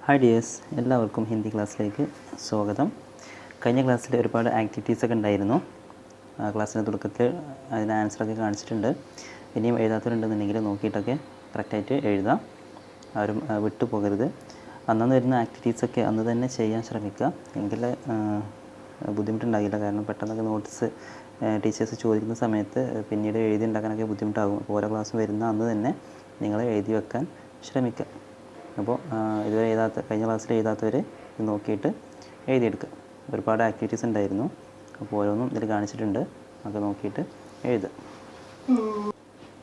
Hi dears, എല്ലാവർക്കും ഹിന്ദി ക്ലാസ്സിലേക്ക് സ്വാഗതം. കഴിഞ്ഞ ക്ലാസ്സിൽ ഒരുപാട് ആക്ടിവിറ്റീസൊക്കെ ഉണ്ടായിരുന്നു. ക്ലാസ്സിൻ്റെ തുടക്കത്തിൽ അതിൻ്റെ ആൻസറൊക്കെ കാണിച്ചിട്ടുണ്ട്. ഇനിയും എഴുതാത്തവരുണ്ടെന്നുണ്ടെങ്കിൽ നോക്കിയിട്ടൊക്കെ കറക്റ്റായിട്ട് എഴുതാം. ആരും വിട്ടു പോകരുത്. അന്നന്ന് വരുന്ന ആക്ടിവിറ്റീസൊക്കെ അന്ന് തന്നെ ചെയ്യാൻ ശ്രമിക്കുക. എങ്കിൽ ബുദ്ധിമുട്ടുണ്ടാകില്ല. കാരണം പെട്ടെന്നൊക്കെ നോട്ട്സ് ടീച്ചേഴ്സ് ചോദിക്കുന്ന സമയത്ത് പിന്നീട് എഴുതി ഉണ്ടാക്കാനൊക്കെ ബുദ്ധിമുട്ടാകും. അപ്പോൾ ഓരോ ക്ലാസ്സും വരുന്ന അന്ന് തന്നെ നിങ്ങൾ എഴുതി വെക്കാൻ ശ്രമിക്കുക. അപ്പോൾ ഇതുവരെ കഴിഞ്ഞ ക്ലാസ്സിൽ എഴുതാത്തവർ ഇത് നോക്കിയിട്ട് എഴുതിയെടുക്കുക. ഒരുപാട് ആക്ടിവിറ്റീസ് ഉണ്ടായിരുന്നു. അപ്പോൾ ഓരോന്നും ഇതിൽ കാണിച്ചിട്ടുണ്ട്. അത് നോക്കിയിട്ട് എഴുതുക.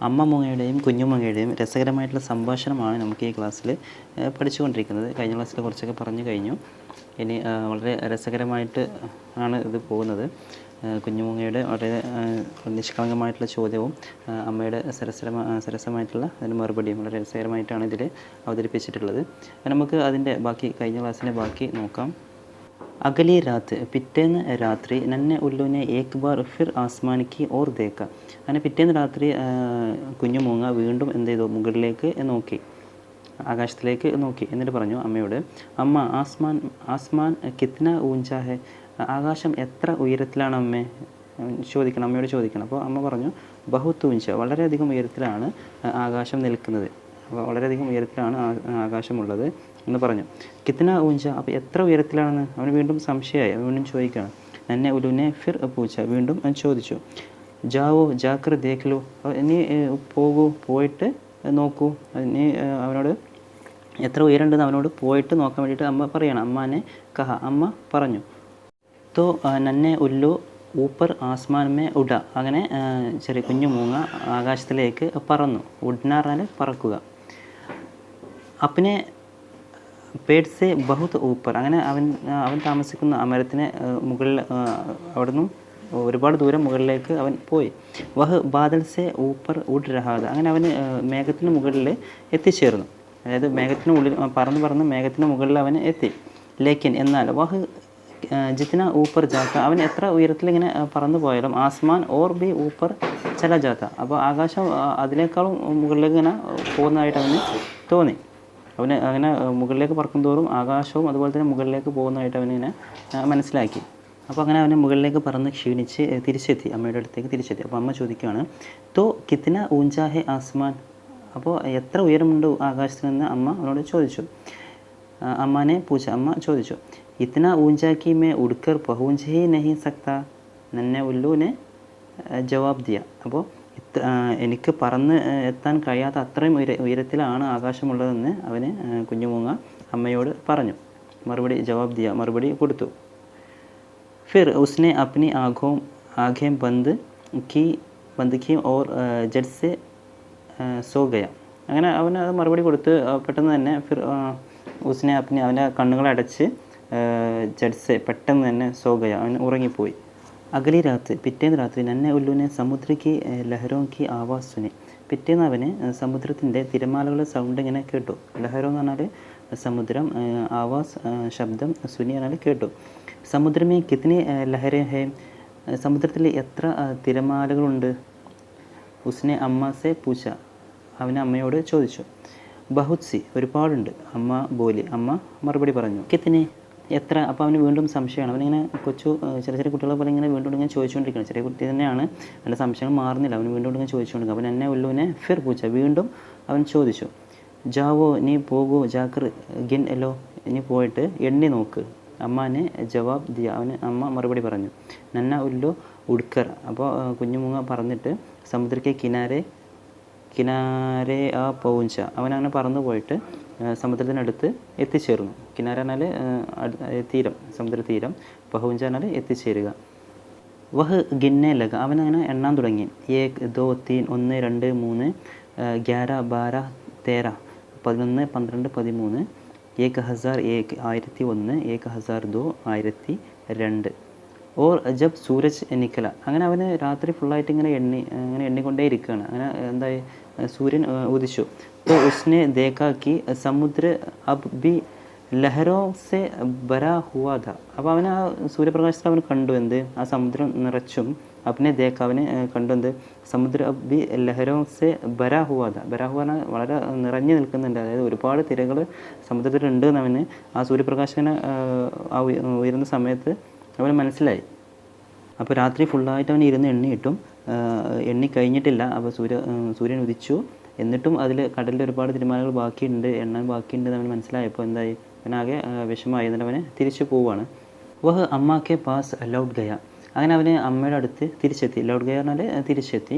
അമ്മ മൂങ്ങയുടെയും കുഞ്ഞു മൂങ്ങയുടെയും രസകരമായിട്ടുള്ള സംഭാഷണമാണ് നമുക്ക് ഈ ക്ലാസ്സിൽ പഠിച്ചുകൊണ്ടിരിക്കുന്നത്. കഴിഞ്ഞ ക്ലാസ്സിൽ കുറച്ചൊക്കെ പറഞ്ഞു കഴിഞ്ഞു. ഇനി വളരെ രസകരമായിട്ട് ആണ് ഇത് പോകുന്നത്. കുഞ്ഞുമൂങ്ങയുടെ വളരെ നിഷ്കളങ്കമായിട്ടുള്ള ചോദ്യവും അമ്മയുടെ സരസമായിട്ടുള്ള അതിന് മറുപടിയും വളരെ രസകരമായിട്ടാണ് ഇതിൽ അവതരിപ്പിച്ചിട്ടുള്ളത്. നമുക്ക് അതിൻ്റെ ബാക്കി കഴിഞ്ഞ ക്ലാസ്സിൻ്റെ ബാക്കി നോക്കാം. അഗലി രാത്ത്, പിറ്റേന്ന് രാത്രി നന്നെ ഉല്ലുവിനെ ഏക് ബാർ ഫിർ ആസ്മാനിക്ക് ഓർ ദേക്ക. അങ്ങനെ പിറ്റേന്ന് രാത്രി കുഞ്ഞുമൂങ്ങ വീണ്ടും എന്ത് ചെയ്തു, മുകളിലേക്ക് നോക്കി, ആകാശത്തിലേക്ക് നോക്കി. എന്നിട്ട് പറഞ്ഞു അമ്മയോട്, അമ്മ ആസ്മാൻ കിത്ന ഊഞ്ചാ ഹെ, ആകാശം എത്ര ഉയരത്തിലാണ് അമ്മേ ചോദിക്കണം, അമ്മയോട് ചോദിക്കണം. അപ്പോൾ അമ്മ പറഞ്ഞു, ബഹുത്ത് ഊഞ്ച, വളരെയധികം ഉയരത്തിലാണ് ആകാശം നിൽക്കുന്നത്, അപ്പോൾ വളരെയധികം ഉയരത്തിലാണ് ആകാശമുള്ളത് എന്ന് പറഞ്ഞു. കിത്ന ഊഞ്ച, അപ്പോൾ എത്ര ഉയരത്തിലാണെന്ന് അവന് വീണ്ടും സംശയമായി. അവൻ വീണ്ടും ചോദിക്കണം. നന്നെ ഉലുനെ ഫിർ പൂച്ച, വീണ്ടും ചോദിച്ചു. ജാവോ ജാക്കർ ദേഖ്ലോ, നീ പോകൂ, പോയിട്ട് നോക്കൂ. നീ അവനോട് എത്ര ഉയരമുണ്ടെന്ന് അവനോട് പോയിട്ട് നോക്കാൻ വേണ്ടിയിട്ട് അമ്മ പറയണം. അമ്മാനെ കഹ, അമ്മ പറഞ്ഞു. തോ നന്നെ ഉല്ലു ഊപ്പർ ആസ്മാൻ മേ ഉഡ, അങ്ങനെ ചെറിയ കുഞ്ഞു മൂങ്ങ ആകാശത്തിലേക്ക് പറന്നു. ഉഡ്ന പറഞ്ഞാൽ പറക്കുക. അപ്പിനെ പേഡ് സെ ബഹുത് ഊപ്പർ, അങ്ങനെ അവൻ താമസിക്കുന്ന ആ മരത്തിന് മുകളിൽ അവിടെ നിന്നും ഒരുപാട് ദൂരം മുകളിലേക്ക് അവൻ പോയി. വഹ് ബാദൽ സെ ഊപ്പർ ഉഡ് രഹാദ, അങ്ങനെ അവന് മേഘത്തിന് മുകളിൽ എത്തിച്ചേർന്നു. അതായത് മേഘത്തിന് ഉള്ളിൽ പറന്ന് മേഘത്തിന് മുകളിൽ അവൻ എത്തി. ലേക്കിൻ, എന്നാൽ വഹ് ജിത്ന ഊപ്പർ ജാത്ത, അവൻ എത്ര ഉയരത്തിൽ ഇങ്ങനെ പറന്നു പോയാലും ആസ്മാൻ ഓർ ബി ഊപ്പർ ചല ജാത്ത, അപ്പോൾ ആകാശം അതിനേക്കാളും മുകളിലേക്ക് ഇങ്ങനെ പോകുന്നതായിട്ട് അവന് തോന്നി. അവന് അങ്ങനെ മുകളിലേക്ക് പറക്കും തോറും ആകാശവും അതുപോലെ തന്നെ മുകളിലേക്ക് പോകുന്നതായിട്ട് അവനിങ്ങനെ മനസ്സിലാക്കി. അപ്പോൾ അങ്ങനെ അവന് മുകളിലേക്ക് പറന്ന് ക്ഷീണിച്ച് തിരിച്ചെത്തി, അമ്മയുടെ അടുത്തേക്ക് തിരിച്ചെത്തി. അപ്പോൾ അമ്മ ചോദിക്കുകയാണ്, തോ കിത്ന ഊഞ്ചാ ഹെ ആസ്മാൻ, അപ്പോൾ എത്ര ഉയരമുണ്ട് ആകാശത്തിൽ നിന്ന് അമ്മ അവനോട് ചോദിച്ചു. അമ്മാനെ പൂച്ച, അമ്മ ചോദിച്ചു. ഇത്തന ഊഞ്ചാക്കി മേ ഉടുക്കർ പഹൂഞ്ച് ഹി നഹി സക്ത, നന്നെ ഉല്ലുവിനെ ജവാബ് ദിയ, അപ്പോൾ എനിക്ക് പറന്ന് എത്താൻ കഴിയാത്ത അത്രയും ഉയരത്തിലാണ് ആകാശമുള്ളതെന്ന് അവന് കുഞ്ഞുമൂങ്ങ അമ്മയോട് പറഞ്ഞു. ജവാബ് ദിയ, മറുപടി കൊടുത്തു. ഫിർ ഉസ്നെ അപ്നി ആഖേം ബന്ദ് കി ഓർ ജഡ് സെ സോ ഗയ, അങ്ങനെ അവന് അത് മറുപടി കൊടുത്ത് പെട്ടെന്ന് തന്നെ ഫിർ ഉസ്നെ അപ്നി, അവൻ്റെ കണ്ണുകളടച്ച് ജഡ്സെ, പെട്ടെന്ന് തന്നെ സോ ഗയ, അവൻ ഉറങ്ങിപ്പോയി. അഗലി രാത്ത്, പിറ്റേന്ന് രാത്രി നന്നെ ഉല്ലുവിനെ സമുദ്രക്ക് ലഹരോം കി ആവാസ് സുനി, പിറ്റേന്ന് അവന് സമുദ്രത്തിൻ്റെ തിരമാലകളുടെ സൗണ്ട് ഇങ്ങനെ കേട്ടു. ലഹരോ എന്ന് പറഞ്ഞാൽ സമുദ്രം, ആവാസ് ശബ്ദം, സുനി പറഞ്ഞാൽ കേട്ടു. സമുദ്രമേ കിത്നി ലഹരേ ഹേ, സമുദ്രത്തിൽ എത്ര തിരമാലകളുണ്ട്. ഉസ്നെ അമ്മ സെ പൂച്ച, അവന് അമ്മയോട് ചോദിച്ചു. ബഹുത് സി, ഒരുപാടുണ്ട്. അമ്മ ബോലി, അമ്മ മറുപടി പറഞ്ഞു. കിത്നി, എത്ര, അപ്പോൾ അവന് വീണ്ടും സംശയമാണ്. അവനിങ്ങനെ ചെറിയ കുട്ടികളെ പോലെ ഇങ്ങനെ വീണ്ടും ഇങ്ങനെ ചോദിച്ചുകൊണ്ടിരിക്കുകയാണ്. ചെറിയ കുട്ടി തന്നെയാണ്, അവൻ്റെ സംശയങ്ങൾ മാറുന്നില്ല. അവന് വീണ്ടും ഇങ്ങനെ ചോദിച്ചുകൊണ്ടിരിക്കുക. അവൻ എന്നെ ഉല്ലുവിനെ ഫിർ പൂച്ച, വീണ്ടും അവൻ ചോദിച്ചു. ജാവോ, നീ പോകൂ, ജാക്കർ ഗിൻ എല്ലോ, നീ പോയിട്ട് എണ്ണി നോക്ക്. അമ്മാനെ ജവാബ് ദിയ, അവന് അമ്മ മറുപടി പറഞ്ഞു. നന്ന ഉല്ലു ഉഡ്കർ, അപ്പോൾ കുഞ്ഞുമുങ്ങ പറഞ്ഞിട്ട് സമുദ്രക്കെ കിനാരെ ആ പൗഞ്ച, അവനങ്ങനെ പറന്നു പോയിട്ട് സമുദ്രത്തിനടുത്ത് എത്തിച്ചേർന്നു. കിനാര എന്നാൽ തീരം, സമുദ്രതീരം. പഹുഞ്ച എന്നാൽ എത്തിച്ചേരുക. വഹ് ഗിന്നെ ലഗ, അവനങ്ങനെ എണ്ണാൻ തുടങ്ങി. 1 2 3, 1 2 3, 11 12 13, 11 12 13, 1001, 1001, 1002, 1002. ഓർ ജബ് സൂരജ് നിക്കല, അങ്ങനെ അവന് രാത്രി ഫുള്ളായിട്ട് ഇങ്ങനെ എണ്ണിക്കൊണ്ടേ ഇരിക്കുകയാണ്. അങ്ങനെ എന്തായി, സൂര്യൻ ഉദിച്ചു. तो उसने देखा कि समुद्र अब भी ലഹരോ സെ ബരാ ഹുവാ ഥ. അപ്പോൾ അവന് ആ സൂര്യപ്രകാശത്തിൽ അവൻ കണ്ടു എന്ത്, ആ സമുദ്രം നിറച്ചും. അപ്പനെ ദേക്ക, അവന് കണ്ടു എന്ത്, സമുദ്ര അബി ലഹരോ സെ ബരാ ഹുവാ ഥ. ബരാ ഹുവാ വളരെ നിറഞ്ഞു നിൽക്കുന്നുണ്ട്, അതായത് ഒരുപാട് തിരകൾ സമുദ്രത്തിലുണ്ട് എന്നവന് ആ സൂര്യപ്രകാശന ഉയരുന്ന സമയത്ത് അവന് മനസ്സിലായി. അപ്പോൾ രാത്രി ഫുള്ളായിട്ട് അവൻ ഇരുന്ന് എണ്ണിയിട്ടും എണ്ണി കഴിഞ്ഞിട്ടില്ല. അപ്പോൾ സൂര്യൻ ഉദിച്ചു, എന്നിട്ടും അതിൽ കടലിൽ ഒരുപാട് തിരമാലകൾ ബാക്കിയുണ്ട്, എണ്ണാൻ ബാക്കിയുണ്ട് എന്ന് അവന് മനസ്സിലായപ്പോൾ എന്തായി, അവനാകെ വിഷമായി. എന്നിട്ട് അവന് തിരിച്ചു പോവുകയാണ്. വഹ് അമ്മാക്കെ പാസ് ലൗട്ട് ഗയ. അങ്ങനെ അവന് അമ്മയുടെ അടുത്ത് തിരിച്ചെത്തി. ലൗട്ട് ഗയ പറഞ്ഞാൽ തിരിച്ചെത്തി.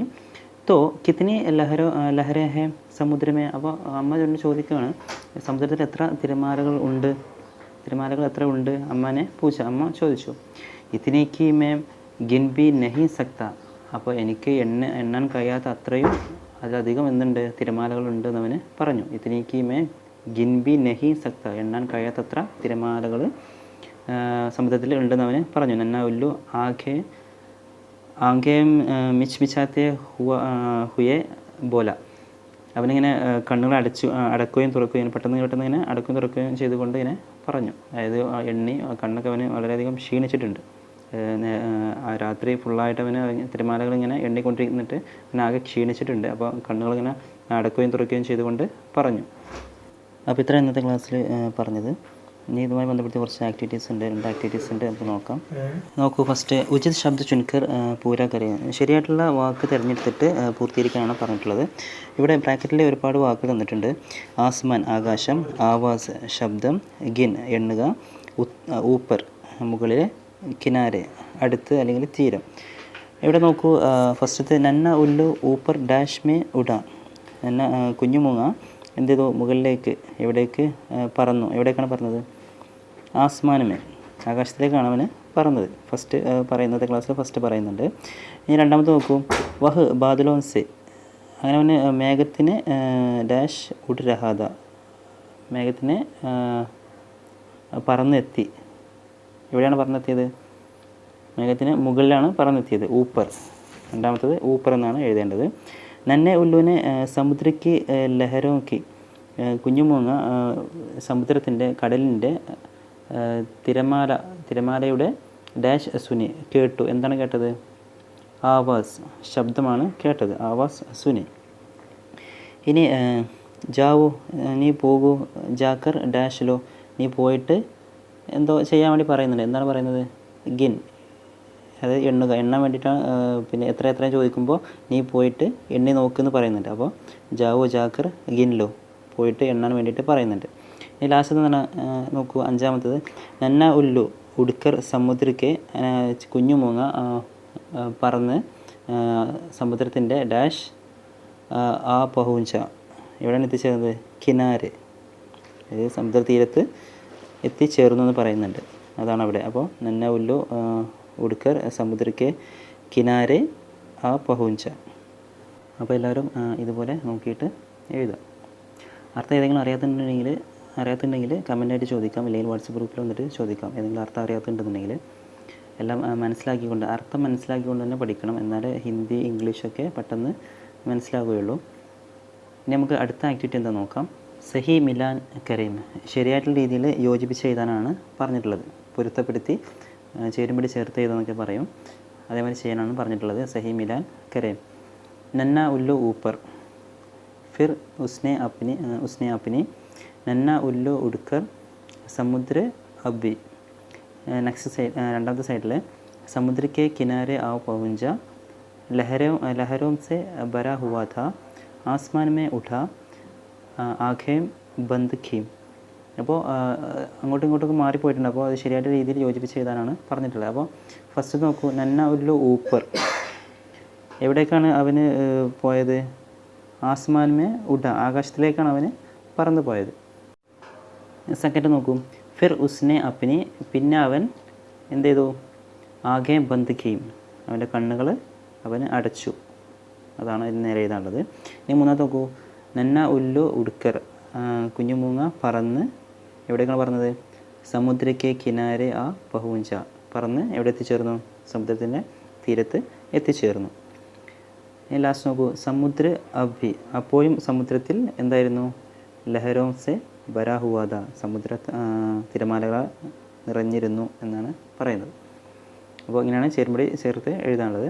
തോ കിത്തിനി ലഹരേ ഹേ സമുദ്രമേ. അപ്പോൾ അമ്മ ചോദിക്കുകയാണ്, സമുദ്രത്തിൽ എത്ര തിരമാലകൾ എത്ര ഉണ്ട് അമ്മനെ അമ്മ ചോദിച്ചു. ഇത്തിനേക്ക് മേം ഗിൻബി നഹി സക്ത. അപ്പോൾ എനിക്ക് എണ്ണാൻ കഴിയാത്ത അത്രയും അതിലധികം എന്തുണ്ട്, തിരമാലകളുണ്ട് എന്നവന് പറഞ്ഞു. ഇത്തിനേക്ക് മേം ഗിൻബി നഹി സക്ത. എണ്ണാൻ കഴിയാത്തത്ര തിരമാലകൾ സമുദ്രത്തിൽ ഉണ്ടെന്ന് അവന് പറഞ്ഞു. നന്ന ഉല്ലു ആകെ മിച്ചാത്തെ ഹുയെ ബോല. അവനിങ്ങനെ കണ്ണുകൾ അടക്കുകയും തുറക്കുകയും പെട്ടെന്ന് ഇങ്ങനെ അടക്കുകയും തുറക്കുകയും ചെയ്തുകൊണ്ട് ഇങ്ങനെ പറഞ്ഞു. അതായത് എണ്ണി കണ്ണൊക്കെ അവന് വളരെയധികം ക്ഷീണിച്ചിട്ടുണ്ട്. രാത്രി ഫുള്ളായിട്ട് അവന് തിരമാലകൾ ഇങ്ങനെ എണ്ണിക്കൊണ്ടിരുന്നിട്ട് അവനാകെ ക്ഷീണിച്ചിട്ടുണ്ട്. അപ്പോൾ കണ്ണുകളിങ്ങനെ അടക്കുകയും തുറക്കുകയും ചെയ്തുകൊണ്ട് പറഞ്ഞു. അപ്പോൾ ഇത്ര ഇന്നത്തെ ക്ലാസ്സിൽ പറഞ്ഞത്. ഇനി ഇതുമായി ബന്ധപ്പെട്ട് കുറച്ച് ആക്ടിവിറ്റീസ് ഉണ്ട്, 2 ആക്ടിവിറ്റീസ് ഉണ്ട്, നമുക്ക് നോക്കൂ. ഫസ്റ്റ് ഉചിത് ശബ്ദ ചുൻകർ പൂരാ കരയും. ശരിയായിട്ടുള്ള വാക്ക് തിരഞ്ഞെടുത്തിട്ട് പൂർത്തീകരിക്കാനാണ് പറഞ്ഞിട്ടുള്ളത്. ഇവിടെ ബ്രാക്കറ്റിൽ ഒരുപാട് വാക്കുകൾ തന്നിട്ടുണ്ട്. ആസ്മാൻ ആകാശം, ആവാസ് ശബ്ദം, ഗിൻ എണ്ണുക, ഊപ്പർ മുകളിൽ, കിനാരെ അടുത്ത് അല്ലെങ്കിൽ തീരം. ഇവിടെ നോക്കൂ, ഫസ്റ്റത്തെ നന്ന ഉല്ലു ഊപ്പർ ഡാഷ് മേ ഉഡ. നന്ന കുഞ്ഞുമൂങ്ങ എന്ത് ചെയ്തു, മുകളിലേക്ക് എവിടേക്ക് പറന്നു. എവിടേക്കാണ് പറഞ്ഞത്, ആസ്മാനുമേ ആകാശത്തിലേക്കാണ് അവന് പറന്നത്. ഫസ്റ്റ് പറയുന്നത് ക്ലാസ്സിൽ ഫസ്റ്റ് പറയുന്നുണ്ട്. ഇനി രണ്ടാമത്തെ നോക്കൂ, വഹ് ബാദലോൻസെ. അങ്ങനെ അവന് മേഘത്തിന് ഡാഷ് ഉഡ് രഹാദ. മേഘത്തിന് പറന്നെത്തി. എവിടെയാണ് പറന്നെത്തിയത്, മേഘത്തിന് മുകളിലാണ് പറന്നെത്തിയത്, ഊപ്പർ. രണ്ടാമത്തത് ഊപ്പർ എന്നാണ് എഴുതേണ്ടത്. നന്നെ ഉല്ലുവിനെ സമുദ്രയ്ക്ക് ലഹരോക്കി. കുഞ്ഞുമൂങ്ങ സമുദ്രത്തിൻ്റെ കടലിൻ്റെ തിരമാലയുടെ ഡാഷ് സുനി കേട്ടു. എന്താണ് കേട്ടത്, ആവാസ് ശബ്ദമാണ് കേട്ടത്, ആവാസ് സുനി. ഇനി ജാവു നീ പോകൂ, ജാക്കർ ഡാഷിലോ നീ പോയിട്ട് എന്തോ ചെയ്യാൻ വേണ്ടി പറയുന്നുണ്ട്. എന്താണ് പറയുന്നത്, ഗിൻ, അത് എണ്ണാൻ വേണ്ടിയിട്ടാണ്. പിന്നെ എത്ര ചോദിക്കുമ്പോൾ നീ പോയിട്ട് എണ്ണി നോക്കുമെന്ന് പറയുന്നുണ്ട്. അപ്പോൾ ജാവോ ജാക്കർ ഗിൻലോ പോയിട്ട് എണ്ണാൻ വേണ്ടിയിട്ട് പറയുന്നുണ്ട്. ഇനി ലാസ്റ്റ് എന്ന് പറഞ്ഞാൽ നോക്കൂ, അഞ്ചാമത്തത് നന്ന ഉല്ലു ഉടുക്കർ സമുദ്രക്ക്. കുഞ്ഞുമൂങ്ങ പറന്ന് സമുദ്രത്തിൻ്റെ ഡാഷ് ആ പഹൂഞ്ച. എവിടെയാണ് എത്തിച്ചേർന്നത്, കിനാര്, അതായത് സമുദ്ര തീരത്ത് എത്തിച്ചേർന്നു എന്ന് പറയുന്നുണ്ട്. അതാണ് അവിടെ. അപ്പോൾ നന്ന ഉല്ലു ഉടുക്കർ സമുദ്രക്ക് കിനാരെ ആ പഹൂഞ്ച. അപ്പോൾ എല്ലാവരും ഇതുപോലെ നോക്കിയിട്ട് എഴുതുക. അർത്ഥം ഏതെങ്കിലും അറിയാത്തുണ്ടെങ്കിൽ കമൻ്റായിട്ട് ചോദിക്കാം, അല്ലെങ്കിൽ വാട്സപ്പ് ഗ്രൂപ്പിൽ വന്നിട്ട് ചോദിക്കാം. ഏതെങ്കിലും അർത്ഥം അറിയാത്തുണ്ടെന്നുണ്ടെങ്കിൽ എല്ലാം അർത്ഥം മനസ്സിലാക്കിക്കൊണ്ട് തന്നെ പഠിക്കണം. എന്നാലേ ഹിന്ദി ഇംഗ്ലീഷൊക്കെ പെട്ടെന്ന് മനസ്സിലാവുകയുള്ളൂ. ഇനി നമുക്ക് അടുത്ത ആക്ടിവിറ്റി എന്താ നോക്കാം. സഹി മിലാൻ കരീം. ശരിയായിട്ടുള്ള രീതിയിൽ യോജിപ്പിച്ച് എഴുതാനാണ് പറഞ്ഞിട്ടുള്ളത്. പൊരുത്തപ്പെടുത്തി ചേരുംപടി ചേർത്ത് എഴുതാന്നൊക്കെ പറയും, അതേമാതിരി ചെയ്യാനാണ് പറഞ്ഞിട്ടുള്ളത്. സഹി മിലാൻ കരീം. നന്ന ഉല്ലു ഊപ്പർ, ഫിർ ഉസ്നെ അപ്നി നന്ന ഉല്ലു ഉടുക്കർ സമുദ്ര അബ്ബി. നെക്സ്റ്റ് സൈഡ്, രണ്ടാമത്തെ സൈഡിൽ സമുദ്രക്കെ കിനാരെ ആ പहुंचा, ലഹരോം സെ ബരാ ഹുവാ ഥാ, ആസ്മാൻ മേ ഉഠാ, ആഖേം ബന്ദ് ഖീം. അപ്പോൾ അങ്ങോട്ടും ഇങ്ങോട്ടൊക്കെ മാറിപ്പോയിട്ടുണ്ട്. അപ്പോൾ അത് ശരിയായിട്ട് രീതിയിൽ യോജിപ്പിച്ച് എഴുതാനാണ് പറഞ്ഞിട്ടുള്ളത്. അപ്പോൾ ഫസ്റ്റ് നോക്കൂ, നന്ന ഉല്ലു ഊപ്പർ. എവിടേക്കാണ് അവന് പോയത്, ആസ്മാൻ മേ ഉഡ, ആകാശത്തിലേക്കാണ് അവന് പറന്നു പോയത്. സെക്കൻഡ് നോക്കൂ, ഫിർ ഉസ്നെ അപ്നി, പിന്നെ അവൻ എന്ത് ചെയ്തു, ആകെ ബന്ദ് കീം, അവൻ്റെ കണ്ണുകൾ അവന് അടച്ചു. അതാണ് ഇതിന് നേരെ എഴുതാനുള്ളത്. ഇനി മൂന്നാമത്തെ നോക്കൂ, നന്ന ഉല്ലു ഉടുക്കർ, കുഞ്ഞുമൂങ്ങ പറന്ന് എവിടേക്കാണ് പറഞ്ഞത്, സമുദ്രಕ್ಕೆ കിനാരെ ആ പഹൂഞ്ച, പറന്ന് എവിടെ എത്തിച്ചേർന്നു, സമുദ്രത്തിൻ്റെ തീരത്ത് എത്തിച്ചേർന്നു. ഇനി ലാസ്റ്റ് നോക്കൂ, സമുദ്ര അഭി, അപ്പോഴും സമുദ്രത്തിൽ എന്തായിരുന്നു, ലഹരോം സെ ബരാ ഹുവാദ സമുദ്ര തിരമാലകൾ നിറഞ്ഞിരുന്നു എന്നാണ് പറയുന്നത്. അപ്പോൾ ഇങ്ങനെയാണ് ചേരുംപടി ചേർത്ത് എഴുതാനുള്ളത്.